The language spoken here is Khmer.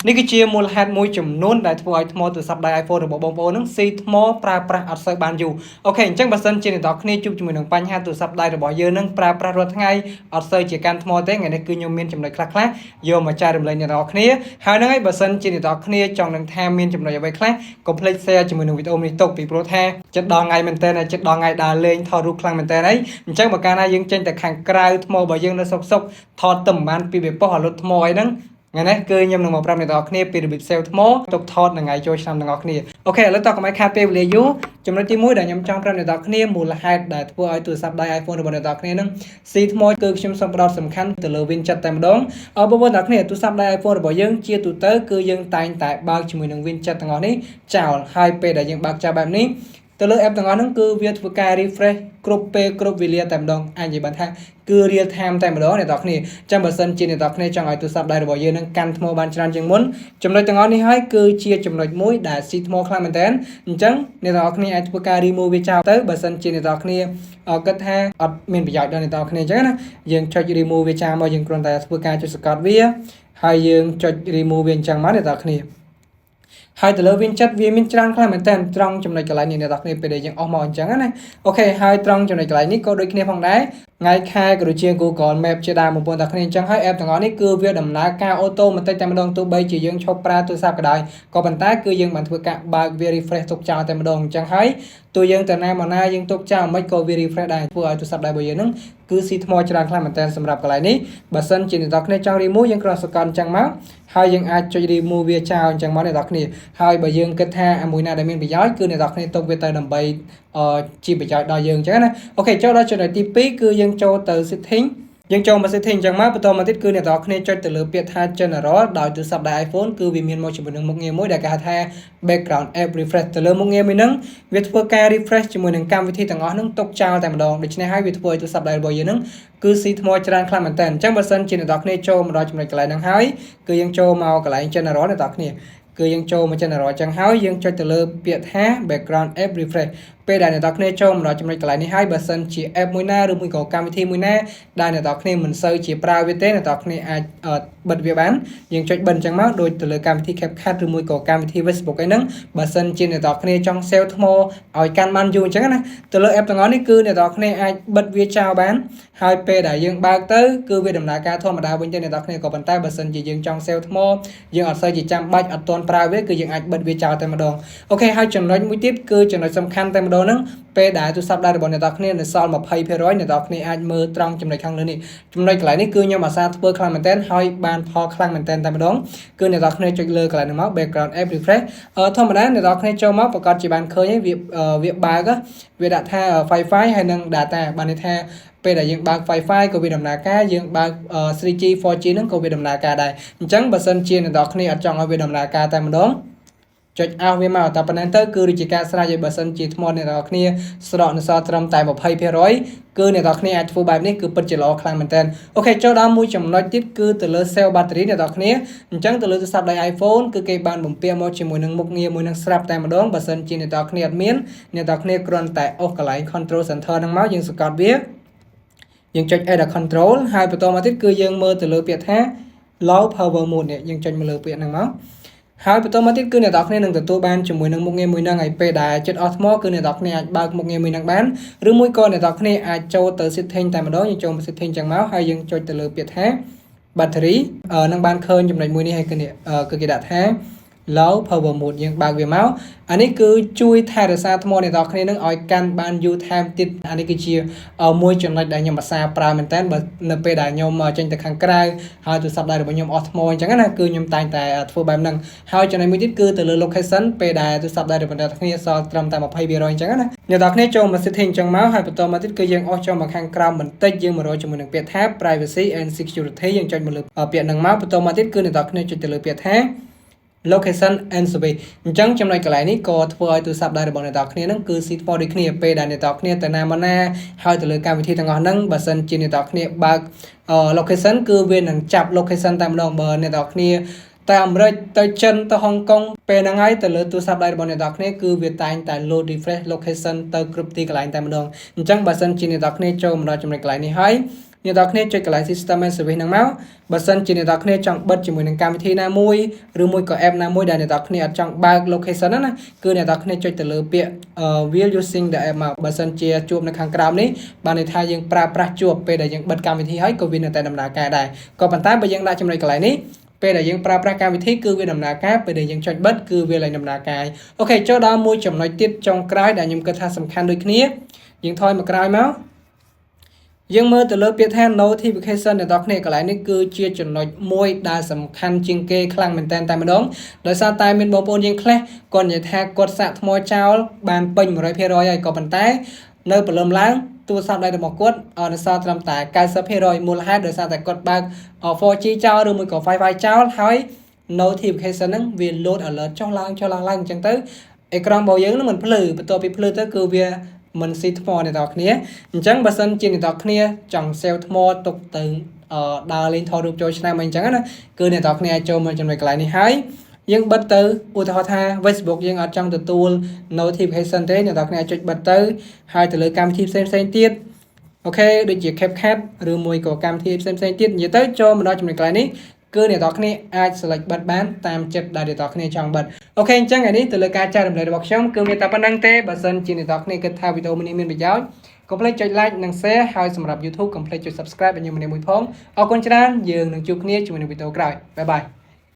នេះគឺជាមូលហេតុមួយចំនួនដែលធ្វើឲ្យថ្មទូរស័ព្ទដៃ iPhone របស់បងប្អូននឹងស៊ីថ្មប្រើប្រាស់អត់សូវបានយូរអូខេអញ្ចឹងបើសិនជាអ្នកនរគ្នាជួបជាមួយនឹងបញ្ហាទូរស័ព្ទដៃរបស់យើងនឹងប្រើប្រាស់រាល់ថ្ងៃអត់សូវជាកាន់ថ្មទេថ្ងៃនេះគឺខ្ញុំមានចំណុចខ្លះៗយកមកចែករំលែកអ្នកនរគ្នាហើយហ្នឹងហើយបើសិនជាអ្នកនរគ្នាចង់នឹងថាមានចំណុចអ្វីខ្លះកុំភ្លេច share ជាមួយនឹងវីដេអូនេះទុកពីព្រោះថាចិត្តដល់ថ្ងៃមែនតើចិត្តដល់ថ្ងៃដើរលេងថតរូបខ្លាំងមែនតើហើយអញ្ចឹងបើកាលណាយើងចេញតែខាងក្រៅថ្មរបស់យើងនៅសុកថតទៅមិនបានពីវាប៉ុសឲ្យលុតថ្មអីហ្នឹងថ្ងៃនេះគឺខ្ញុំនឹងមកប្រាប់អ្នកនរគ្នាពីរបៀបសេវថ្មទុកថតថ្ងៃចូលឆ្នាំទាំងអស់គ្នាអូខេឥឡូវតោះកុំឲ្យខាតពេលវេលាយូរចំណុចទី1ដែលខ្ញុំចង់ប្រាប់អ្នកនរគ្នាមូលហេតុដែលធ្វើឲ្យទូរស័ព្ទដៃ iPhone របស់អ្នកនរគ្នានឹងស៊ីថ្មគឺខ្ញុំសូមផ្ដោតសំខាន់ទៅលើ Win 7តែម្ដងបងប្អូនអ្នកនរគ្នាទូរស័ព្ទដៃ iPhone របស់យើងជាទូទៅគឺយើងតែងតែបើកជាមួយនឹង Win 7ទាំងអស់នេះចោលហើយពេលដែលយើងបើកចោលបែបនេះទៅលើ app ទាំងអស់ហ្នឹងគឺវាធ្វើការ refresh គ្រប់ពេលគ្រប់វេលាតែម្ដងអាចនិយាយបានថាគឺ real time តែម្ដងអ្នកនរគ្នាចាំបើសិនជាអ្នកនរគ្នាចង់ឲ្យទូរស័ព្ទដៃរបស់យើងនឹងកាន់ថ្មបានច្រើនជាងមុនចំណុចទាំងអស់នេះហើយគឺជាចំណុចមួយដែលស៊ីថ្មខ្លាំងមែនតើអញ្ចឹងអ្នកនរគ្នាអាចធ្វើការ remove វាចោលទៅបើសិនជាអ្នកនរគ្នាគិតថាអត់មានប្រយោជន៍ដល់អ្នកនរគ្នាអញ្ចឹងណាយើងចុច remove វាចោលមកយើងគ្រាន់តែធ្វើការចុចសង្កត់វាហើយយើងចុច remove វាអញ្ចឹងមកអ្នកនរគ្នាហើយទៅលើ Win 7វាមានច្រើនខ្លាំងមែនតើត្រង់ចំណុចកន្លែងនេះអ្នកនរគ្នាពេលដែលយើងអស់មកអញ្ចឹងណាអូខេហើយត្រង់ចំណុចកន្លែងនេះក៏ដូចគ្នាផងដែរថ្ងៃខែក៏ដូចជា Google Map ជាដើមបងប្អូនទាំងគ្នាអញ្ចឹងហើយ app ទាំងអស់នេះគឺវាដំណើរការអូតូម៉ាទិកតែម្ដងទោះបីជាយើងឈប់ប្រើទូរស័ព្ទក៏ដោយក៏ប៉ុន្តែគឺយើងបានធ្វើការបើកវា refresh ទុកចោលតែម្ដងអញ្ចឹងហើយទោះយើងទៅណាមកណាយើងទុកចោលមិនក៏វា refresh ដែរធ្វើឲ្យទូរស័ព្ទដៃរបស់យើងហ្នឹងគឺស៊ីថ្មច្រើនខ្លាំងមែនតើសម្រាប់កន្លែងនេះបើសិនជាអ្នកនរគ្នាចង់ remove យើងគ្រាន់សង្កត់អញ្ចឹងមកហើយយើងអាចចុច remove វាចោលអញ្ចឹងមកអ្នកនរគ្នាហើយបើយើងគិតថាមួយណាដែលមានប្រយោជន៍គឺអ្នកនរគ្នាទុកវាទៅដើម្បីជាប្រយោជន៍ដល់យើងអញ្ចឹងណាអូខេចូលដល់ចំណុចទី2គឺយើងចូលទៅ setting យើងចូលមក setting អញ្ចឹងមកបន្តមកទៀតគឺអ្នកនរគ្នាចុចទៅលើពាក្យថា general ដោយទូរស័ព្ទដៃ iPhone គឺវាមានមកជាមួយនឹងមុខងារមួយដែលគេហៅថា background app refresh ទៅលើមុខងារមួយហ្នឹងវាធ្វើការ refresh ជាមួយនឹងកម្មវិធីទាំងអស់ហ្នឹងទុកចោលតែម្ដងដូច្នេះហើយវាធ្វើឲ្យទូរស័ព្ទដៃរបស់យើងហ្នឹងគឺស៊ីថ្មច្រើនខ្លាំងមែនតើអញ្ចឹងបើសិនជាអ្នកនរគ្នាចូលមកដល់ចំណុចកន្លែងហ្នឹងហើយគឺយើងចូលមកកន្លែង general អ្នកនរគ្នាគឺយើងចូលមក general អញ្ចឹងហើយយើងចុចទៅលើពាក្យថា background app refresh ពេលដែលអ្នកនរគ្នាចូលមកដល់ចំណុចកន្លែងនេះហើយបើសិនជា app មួយណាឬមួយក៏កម្មវិធីមួយណាដែលអ្នកនរគ្នាមិនសូវជាប្រើវាទេអ្នកនរគ្នាអាចបិទវាបានយើងចុចបិទអញ្ចឹងមកដូចទៅលើកម្មវិធី CapCut ឬមួយក៏កម្មវិធី Facebook អីហ្នឹងបើសិនជាអ្នកនរគ្នាចង់ save ថ្មឲ្យកាន់បានយូរអញ្ចឹងណាទៅលើ app ទាំងអស់នេះគឺអ្នកនរគ្នាអាចបិទវាចោលបានហើយពេលដែលយើងបើកទៅគឺវាដំណើរការធម្មតាវិញទេអ្នកនរគ្នាក៏ប៉ុន្តែបើសិនជាយើងចង់ save ថ្មយើងអត់សូវជាចាំបាច់អត់ទាន់ប្រើវាគឺយើងអាចបិទវាចោលតែម្ដងអូខេហើយចំណុចមួយទៀតគឺចំណុចសំខាន់តែម្ដងហ្នឹងពេលដែលទូរស័ព្ទដៃរបស់អ្នកនរគ្នានៅសល់ 20% អ្នកនរគ្នាអាចមើលត្រង់ចំណុចខាងលើនេះចំណុចកន្លែងនេះគឺខ្ញុំអាសាធ្វើខ្លាំងមែនទែនហើយបានផលខ្លាំងមែនទែនតែម្ដងគឺអ្នកនរគ្នាចុចលើកន្លែងនេះមក background app refresh ធម្មតាអ្នកនរគ្នាចូលមកប្រកាសជាបានឃើញវាបើកវាដាក់ថា Wi-Fi ហើយនិង data បានន័យថាពេលដែលយើងបើក Wi-Fi ក៏វាដំណើរការយើងបើក 3G 4G ហ្នឹងក៏វាដំណើរការដែរអញ្ចឹងបើសិនជាអ្នកនរគ្នាអត់ចង់ឲ្យវាដំណើរការតែម្ដងចុចអស់វាមកតែប៉ុណ្ណឹងទៅគឺរាជការស្រេចឲ្យបើសិនជាថ្មអ្នកនរគ្នាស្រកនៅសល់ត្រឹមតែ 20% គឺអ្នកនរគ្នាអាចធ្វើបែបនេះគឺពិតជាល្អខ្លាំងមែនតើអូខេចូលដល់មួយចំណុចទៀតគឺទៅលើ cell battery អ្នកនរគ្នាអញ្ចឹងទៅលើទូរស័ព្ទដៃ iPhone គឺគេបានបំពាក់មកជាមួយនឹងមុខងារមួយនឹងស្រាប់តែម្ដងបើសិនជាអ្នកនរគ្នាអត់មានអ្នកនរគ្នាគ្រាន់តែអូសកន្លែង control center ហ្នឹងមកយើងសង្កត់វាយើងចុច add control ហើយបន្តមកទៀតគឺយើងមើលទៅលើពាក្យថា low power mode នេះយើងចុចមកលើពាក្យហ្នឹងមកហើយបន្តមកទៀតគឺអ្នកនរគ្នានឹងទទួលបានជាមួយនឹងមុខងារមួយហ្នឹងហើយពេលដែលចិត្តអស់ថ្មគឺអ្នកនរគ្នាអាចបើកមុខងារមួយហ្នឹងបានឬមួយក៏អ្នកនរគ្នាអាចចូលទៅ setting តែម្ដងយើងចូលមក setting ចឹងមកហើយយើងចុចទៅលើពាក្យថា battery នឹងបានឃើញចំណុចមួយនេះហើយគឺគេដាក់ថា low power mode យើងបើកវាមកអានេះគឺជួយថែរក្សាថ្មអ្នកនរគ្នានឹងឲ្យកាន់បានយូរថែមទៀតអានេះគឺជាមួយចំណុចដែលខ្ញុំអាសាប្រើមែនតើបើនៅពេលដែលខ្ញុំចេញទៅខាងក្រៅហើយទូរស័ព្ទដៃរបស់ខ្ញុំអស់ថ្មអញ្ចឹងណាគឺខ្ញុំតែងតែធ្វើបែបហ្នឹងហើយចំណុចមួយទៀតគឺទៅលើ location ពេលដែលទូរស័ព្ទដៃរបស់អ្នកនរគ្នាសល់ត្រឹមតែ 20% អញ្ចឹងណាអ្នកនរគ្នាចូលមក setting អញ្ចឹងមកហើយបន្តមកទៀតគឺយើងអស់ចូលមកខាងក្រោមបន្តិចយើងមករកជាមួយនឹងពាក្យថា privacy and security យើងចុចមកលើពាក្យហ្នឹងមកបន្តមកទៀតគឺអ្នកនរគ្នាចុចទៅលើពាក្យថាlocation and survey អញ្ចឹងចំណុចកន្លែងនេះក៏ធ្វើឲ្យទូរស័ព្ទដៃរបស់អ្នកនរគ្នានឹងគឺស៊ីថ្មដូចគ្នាពេលដែលអ្នកនរគ្នាទៅណាមកណាហើយទៅលើកម្មវិធីទាំងអស់ហ្នឹងបើសិនជាអ្នកនរគ្នាបើក location គឺវានឹងចាប់ location តែម្ដងបើអ្នកនរគ្នាតែអាមេរិកទៅចិនទៅហុងកុងពេលហ្នឹងហើយទៅលើទូរស័ព្ទដៃរបស់អ្នកនរគ្នាគឺវាតែងតែ load refresh location ទៅគ្រប់ទីកន្លែងតែម្ដងអញ្ចឹងបើសិនជាអ្នកនរគ្នាចូលមកដល់ចំណុចកន្លែងនេះហើយ អ្នកទាំងគ្នាចុចកន្លែង system and service ហ្នឹងមកបើសិនជាអ្នកទាំងគ្នាចង់បិទជាមួយនឹងកម្មវិធីណាមួយឬមួយក៏ app ណាមួយដែលអ្នកទាំងគ្នាអត់ចង់បើក location ហ្នឹងណាគឺអ្នកទាំងគ្នាចុចទៅលើពាក្យ will using the app មកបើសិនជាជួបនៅខាងក្រោមនេះបានន័យថាយើងប្រើប្រាស់ជួបពេលដែលយើងបិទកម្មវិធីហើយក៏វានៅតែដំណើរការដែរក៏ប៉ុន្តែបើយើងដាក់ចំណុចកន្លែងនេះពេលដែលយើងប្រើប្រាស់កម្មវិធីគឺវាដំណើរការពេលដែលយើងចុចបិទគឺវាឡើងដំណើរការអូខេចូលដល់មួយចំណុចទៀតចុងក្រោយដែលខ្ញុំគិតថាសំខាន់ដូចគ្នាយើងថយមកក្រោយមកយើងមើលទៅលើពាក្យថា notification អ្នកនរគ្នាកន្លែងនេះគឺជាចំណុចមួយដែលសំខាន់ជាងគេខ្លាំងមែនតើតែម្ដងដោយសារតែមានបងប្អូនយើងខ្លះគាត់និយាយថាគាត់សាកថ្មចោលបានពេញ 100% ហើយក៏ប៉ុន្តែនៅព្រលឹមឡើងទូរស័ព្ទដៃរបស់គាត់នៅសល់ត្រឹមតែ 90% មូលហេតុដោយសារតែគាត់បើក 4G ចោលឬមួយក៏ Wi-Fi ចោលហើយ notification ហ្នឹងវា load alert ចុះឡើងអញ្ចឹងទៅអេក្រង់របស់យើងនឹងមិនភ្លឺបន្ទាប់ពីភ្លឺទៅគឺវាមិនស៊ីថ្មអ្នកនរគ្នាអញ្ចឹងបើសិនជាអ្នកនរគ្នាចង់ save ថ្មទុកទៅដើរលេងថតរូបចូលឆ្នាំអីអញ្ចឹងណាគឺអ្នកនរគ្នាអាចចូលមកចំណុចកន្លែងនេះហើយយើងបិទទៅឧទាហរណ៍ថា Facebook យើងអត់ចង់ទទួល notification ទេអ្នកនរគ្នាចុចបិទទៅហើយទៅលើកម្មវិធីផ្សេងទៀតអូខេដូចជា CapCut ឬមួយក៏កម្មវិធីផ្សេងទៀតនិយាយទៅចូលមកដល់ចំណុចកន្លែងនេះគឺអ្នកនរគ្នាអាច select បិទបានតាមចិត្តដែលអ្នកនរគ្នាចង់បិទអូខេអញ្ចឹងថ្ងៃនេះទៅលើការចែករំលែករបស់ខ្ញុំគឺមានតែប៉ុណ្្នឹងទេបើសិនជាអ្នកនរគ្នាគិតថាវីដេអូនេះមានប្រយោជន៍កុំភ្លេចចុច like និង share ហើយសម្រាប់ YouTube កុំភ្លេចចុច subscribe ឲ្យខ្ញុំម្នាក់មួយផងអរគុណច្រើនយើងនឹងជួបគ្នាជាមួយនៅវីដេអូក្រោយបាយបាយ